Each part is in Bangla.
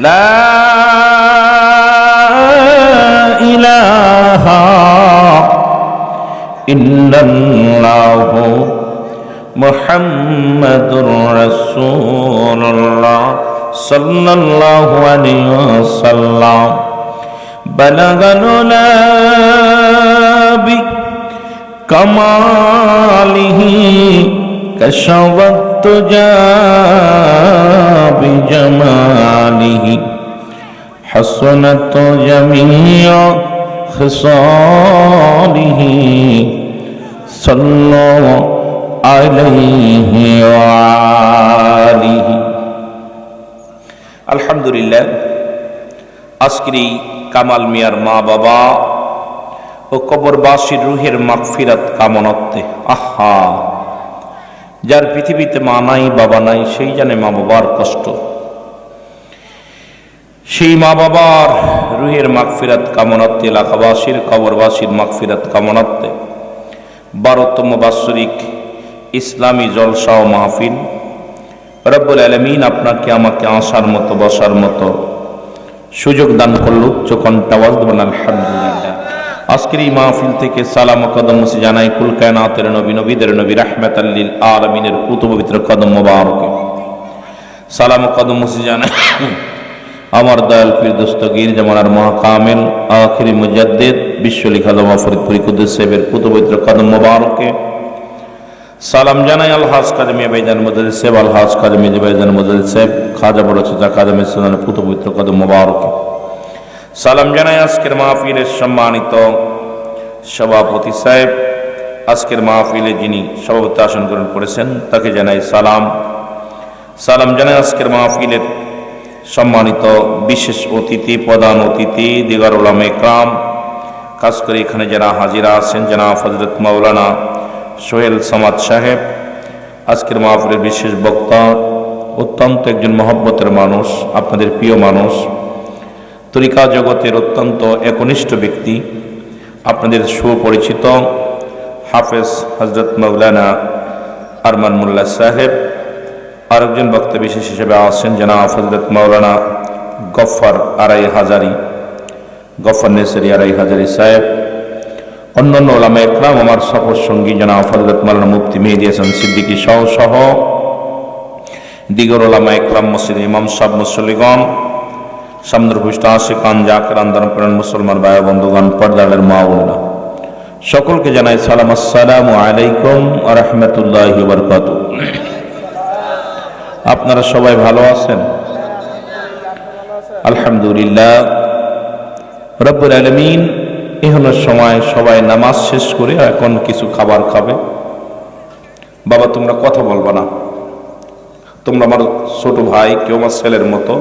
লা ইলাহা ইল্লাল্লাহু মুহাম্মাদুর রাসূলুল্লাহ সাল্লাল্লাহু আলাইহি ওয়াসাল্লাম বালাগাল উলা কামালিহি কাশাওয়াত তুজা বিজামালিহি হাসানাত জামিউ খিসালিহি সাল্লাল্লাহু আলাইহি ওয়া আলিহি। আলহামদুলিল্লাহ, আজকের এই কামাল মিয়ার মা বাবা ও কবরবাসীর রুহের মাগফিরাত কামনার্থে, আহা, যার পৃথিবীতে মা নাই বাবা নাই সেই জানে মা বাবার কষ্ট। সেই মা বাবার রুহের মাগফিরাত কামনার্থে, এলাকাবাসীর কবরবাসীর মাগফিরাত কামনার্থে 12তম বাৎসরিক ইসলামী জলসা ও মাহফিল রব্বুল আলামিন আপনাকে আমাকে আসার মতো বসার মতো সুযোগ দান করল। উচ্চ কণ্ঠে আওয়াজ দেবেন আলহামদুলিল্লাহ। আজকের এই মাহফিল থেকে সালাম ও কদম মুছে জানাই কুল কায়নাতের নবী, নবীদের নবী, রাহমাতাল লিল আলামিনের পুত পবিত্র কদম মোবারকে সালাম ও কদম মুছে জানাই আমার দয়াল পীর দস্তগীর জামানার মহাকামিল আখিরি মুজাদ্দিদ বিশ্বলিখা জমা ফরিদপুরি কুদ্দুস সাহেবের পুত পবিত্র কদম মোবারকে সালাম জানাই আলহাজ কাজী মিয়া ভাইজান মুজাদ্দিদ সাহেব, আলহাজ কাজী মিয়া ভাইজান মুজাদ্দিদ সাহেব, খাজা বড় চাচা খাজা মিসলানের পুত পবিত্র কদম মোবারকে সালাম জানাই আজকের মাহফিলের সম্মানিত সভাপতি সাহেব, আজকের মাহফিলে যিনি সভাপতি আসন গ্রহণ করেছেন তাকে জানাই সালাম। সালাম জানাই আজকের মাহফিলের সম্মানিত বিশেষ অতিথি, প্রধান অতিথি, দিগার উলামা ইকরাম, খাস করে এখানে যারা হাজিরা আছেন জনাব হযরত মাওলানা সোহেল সামাদ সাহেব, আজকের মাহফিলের বিশেষ বক্তা, অত্যন্ত একজন মহব্বতের মানুষ, আপনাদের প্রিয় মানুষ, তরিকা জগতের অত্যন্ত একনিষ্ঠ ব্যক্তি, আপনাদের সুপরিচিত হাফেজ হযরত মাওলানা আরমান মোল্লা সাহেব। আরেকজন বক্তা বিশেষ হিসেবে আছেন জনাব হযরত মাওলানা গফফার আড়াই হাজারি, গফফার নেসারি আড়াই হাজারি সাহেব, অন্যান্য ওলামা ইকরাম, আমার সফর সঙ্গী জনাব হযরত মাওলানা মুফতি মেহেদী হাসান সিদ্দিকী সহ দিগর ওলামা ইকরাম, মসজিদের ইমাম সাহেব, মুসল্লিগণ, সামনের ভূষ্ঠ আশিকান জাকির আন্দোলন করেন মুসলমান ভাই বন্ধুগণ, পর্দারের মা বোনেরা, সকলকে জানাই সালাম, আসসালামু আলাইকুম ওয়া রাহমাতুল্লাহি ওয়া বারাকাতুহু। আপনারা সবাই ভালো আছেন? আলহামদুলিল্লাহ। রব্বুল আলামিন এখনো সময় সবাই নামাজ শেষ করে এখন কিছু খাবার খাবে। বাবা তোমরা কথা বলবা না, তোমরা আমার ছোট ভাই, কেউ আমার ছেলের মতো,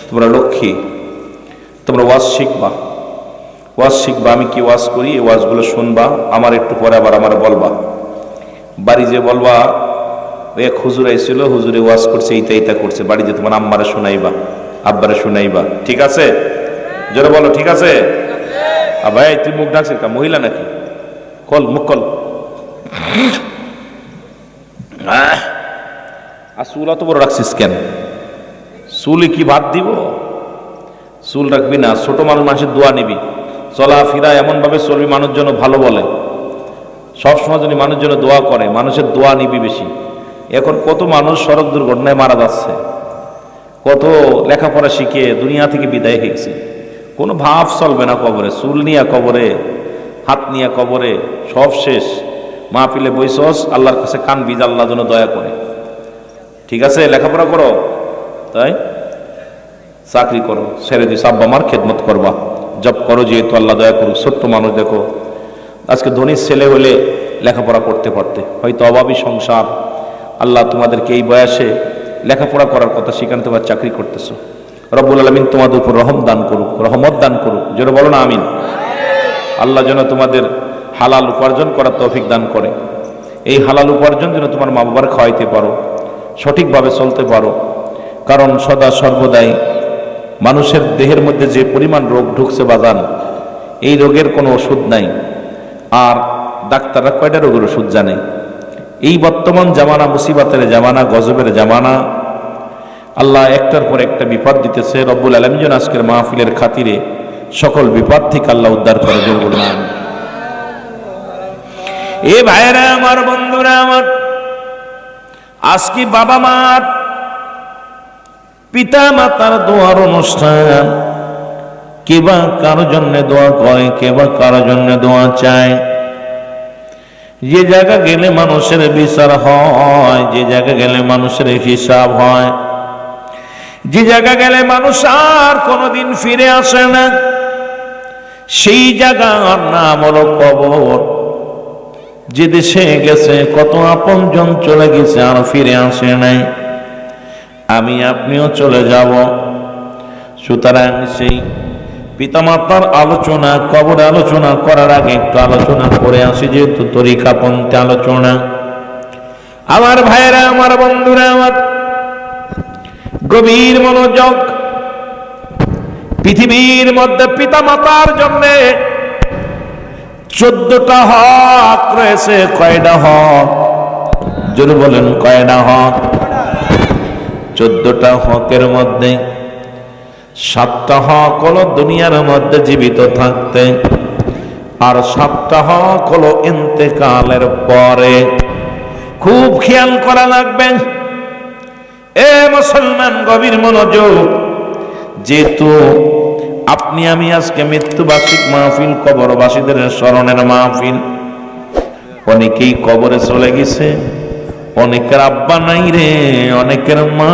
তোমরা লক্ষ্মী, তোমরা ওয়াজ শিখবা, ওয়াজ শিখবা। আমি কি ওয়াজ করি এই ওয়াজগুলো শুনবা, আমার একটু পরে আবার আমার বলবা, বাড়ি যে বলবা এক হুজুর আইছিল, হুজুরে ওয়াজ করছে, এইটা এইটা করছে, বাড়ি যে তোমার আম্মারে শোনাইবা, আব্বারে শোনাইবা, ঠিক আছে? জোরে বলো ঠিক আছে? ভাই তুই মুখ ডাকছিস কা, মহিলা নাকি? কল মুখ কল। আর চুল অত বড় রাখছিস কেন? চুলে কি ভাত দিব? চুল রাখবি না, ছোট মানুষের দোয়া নিবি, চলাফেরা এমন ভাবে চলবি মানুষ যেন ভালো বলে, সবসময় যদি মানুষ যেন দোয়া করে, মানুষের দোয়া নিবি বেশি। এখন কত মানুষ সড়ক দুর্ঘটনায় মারা যাচ্ছে, কত লেখাপড়া শিখে দুনিয়া থেকে বিদায় হয়েছে, কোনো ভাব চলবে না কবরে, চুল নিয়ে কবরে, হাত নিয়ে কবরে, সব শেষ। মাহফিলে বইসস, আল্লাহর কাছে কানবি যে আল্লাহ যেন দয়া করে, ঠিক আছে? লেখাপড়া করো, তাই চাকরি করো, ছেড়ে দিস, আব্বা মার খেদমত করবা, জব করো, যেহেতু আল্লাহ দয়া করুক। ছোট্ট মানুষ দেখো, আজকে ধনীর ছেলে হলে লেখাপড়া করতে পারতে, হয়তো অভাবী সংসার, আল্লাহ তোমাদেরকে এই বয়সে লেখাপড়া করার কথা শিখান, তোমার চাকরি করতেছো। রব্বুল আলামিন তোমাদের উপর রহম দান করুক, রহমত দান করুক, যেন বলো না আমিন। আল্লাহ যেন তোমাদের হালাল উপার্জন করার তৌফিক দান করে, এই হালাল উপার্জন যেন তোমার মা বাবার খাওয়াইতে পারো, সঠিকভাবে চলতে পারো। কারণ সদা সর্বদাই মানুষের দেহের মধ্যে যে পরিমাণ রোগ ঢুকছে বাজান, এই রোগের কোনো ওষুধ নাই। আর ডাক্তাররা কয়টা রোগের ওষুধ জানে? এই বর্তমান জামানা মুসিবতের জামানা, গজবের জামানা, আল্লাহ একটার পর একটা বিপদ দিতেছে। রব্বুল আলামিন যেন আজকের মাহফিলের খাতিরে সকল বিপদ থেকে আল্লাহ উদ্ধার করে দেন বলুন আমিন। এ ভাইরা আমার, বন্ধুরা আমার, আজকে বাবা মার, পিতা মাতার দোয়ার অনুষ্ঠান। কেবা কারো জন্য দোয়া করে, কেবা কারো জন্য দোয়া চায়। যে জায়গা গেলে মানুষের বিচার হয়, যে জায়গা গেলে মানুষের হিসাব হয়, যে জায়গা গেলে মানুষ আর কোনোদিন ফিরে আসে না, সেই জায়গার নাম হলো কবর। যে দেশে গেছে কত আপনজন চলে গেছে আর ফিরে আসে নাই, আমি আপনিও চলে যাব। সুতরাং সেই পিতামাতার আলোচনা, কবর আলোচনা করার আগে একটু আলোচনা করে আসি, যেহেতু তরিকাপন্থী আলোচনা। আমার ভাইরা আমার, বন্ধুরা আমার, গভীর মনোযোগ। পৃথিবীর মধ্যে পিতামাতার জন্য 14টা হক রয়েছে। কয়টা হক? জোরে বলেন, কয়টা হক? 14টা হকের মধ্যে 7টা হক হলো দুনিয়ার মধ্যে জীবিত থাকতে, আর 7টা হক হলো ইন্তেকালের পরে। খুব খেয়াল করা লাগবে এ মুসলমান, গভীর মনোযোগ। যেহেতু আপনি আমি আজকে মৃত্যুবার্ষিক মাহফিল, কবরবাসীদের স্মরণের মাহফিল। অনেকেই কবরে চলে গেছে, অনেকের আব্বা নাই রে, অনেকের মা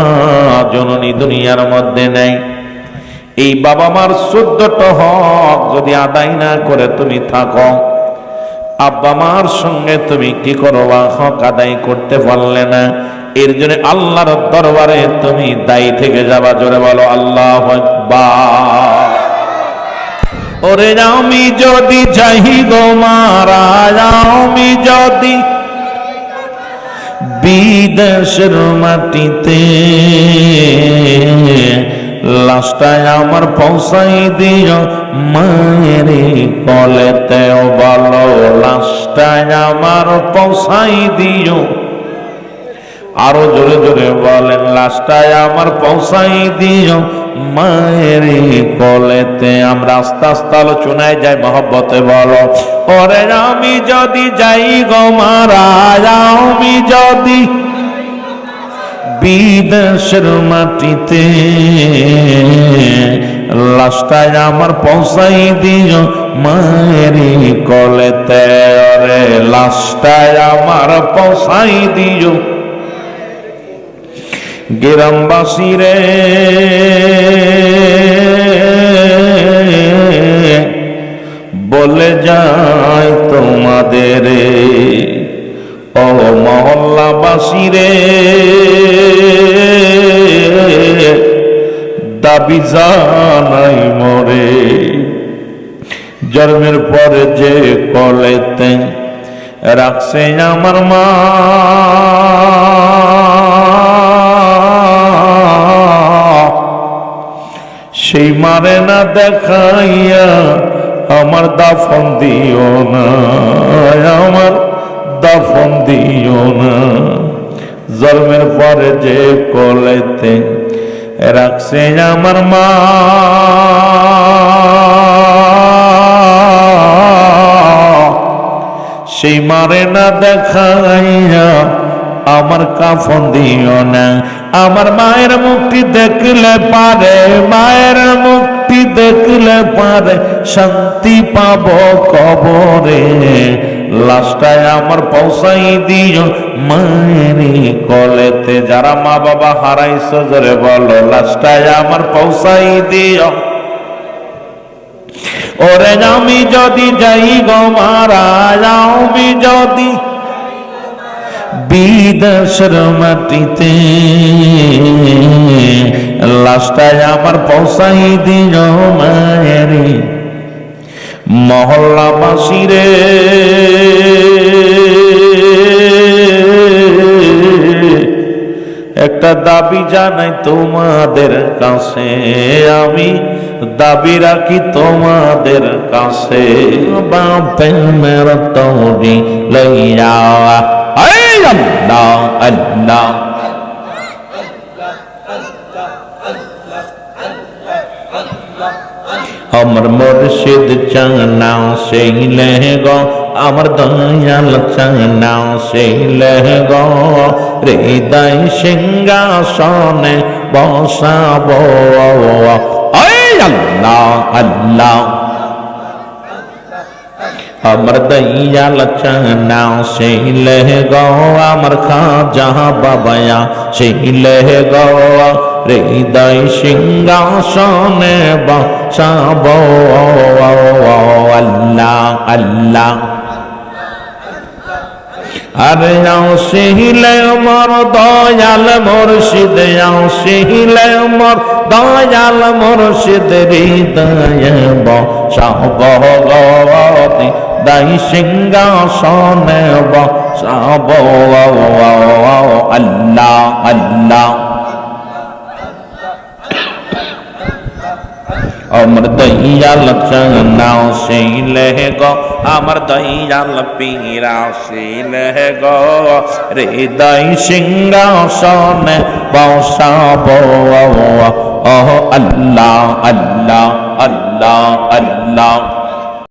জননী দুনিয়ার মধ্যে নাই। এই বাবা মার 14টা হক যদি আদায় না করে তুমি থাকো, আব্বা মার সঙ্গে তুমি কি করবা? হক আদায় করতে পারলে না, এর জন্য আল্লাহর দরবারে তুমি দায়ী থেকে যাবা। জোরে বলো আল্লাহু আকবার। ওরে আমি যদি চাহি গো মারা, আমি যদি বিদেশের মাটিতে, লাশটায় আমার পৌঁছাই দিও মায়ের কলেতে। বলো লাশটায় আমার পৌঁছাই দিও। আরো জোরে জোরে বলেন, লাশটায় আমার পৌঁছাই দিও মায়ের কলেতে। আমরা আস্তে আস্তে আলোচনায় যাই, মহব্বতে বলো। ওরে আমি যদি যাই গো মারা, আমি যদি বিদেশের মাটিতে, লাশটায় আমার পৌঁছাই দিও মায়ের কলেতে। ওরে লাশটায় আমার পৌঁছাই দিও। গ্রামবাসী রে, বলে যায় তোমাদের, ও মহল্লাবাসী রে, দাবি জানাই মরে। জন্মের পরে যে কলেতে রাখছে আমার মা, সেই মারে না দেখাইয়া আমার দাফন দিও না, আমার দাফন দিও না। জন্মের পরে যে কলেতে রাখছে আমার মা, সেই মারে না দেখাইয়া আমার কাফন দিও না। আমার মায়ের মুক্তি দেখলে পারে, মায়ের মুক্তি দেখলে পারে শান্তি পাব কবরে। লাশটায় আমার পৌঁছাই দিও মায়ের কলেতে। যারা মা বাবা হারাইছো জোরে বলো, লাশটায় আমার পৌঁছাই দিও। ওরে আমি যদি যাই গো মারা, আমি যদি বিদেশের মাটিতে, লাশটায় আমার পৌঁছাই দিও মায়ের। মহল্লাবাসী রে, একটা দাবি জানাই তোমাদের কাছে, আমি দাবি রাখি তোমাদের কাছে। বাপে মেরা তৌরি লইয়া, আল্লাহ আল্লাহ আমার মুর্শিদ চানা সেইলে গো আমার দয়াল চানা সেইলে গো হৃদয় সিংহাসনে বসাবো আল্লাহ আল্লাহ আমার দয়াল চানা সেইলে গো আমার খাজা বাবায়া সেইলে গো হৃদয় সিংহাসনে বসাবো আল্লাহ আল্লাহ আরে আসিলে মোর দয়াল মুর্শিদ আসিলে মোর দয়াল মুর্শিদ হৃদয়ে বসাবো দাই সিংহাসনে বসাবো আল্লাহ আল্লাহ আমার দয়াল চানা সেইলে গো আমার দয়াল পীরা সেইলে গো হৃদয় সিংহাসনে বসাবো আল্লাহ আল্লাহ আল্লাহ আল্লাহ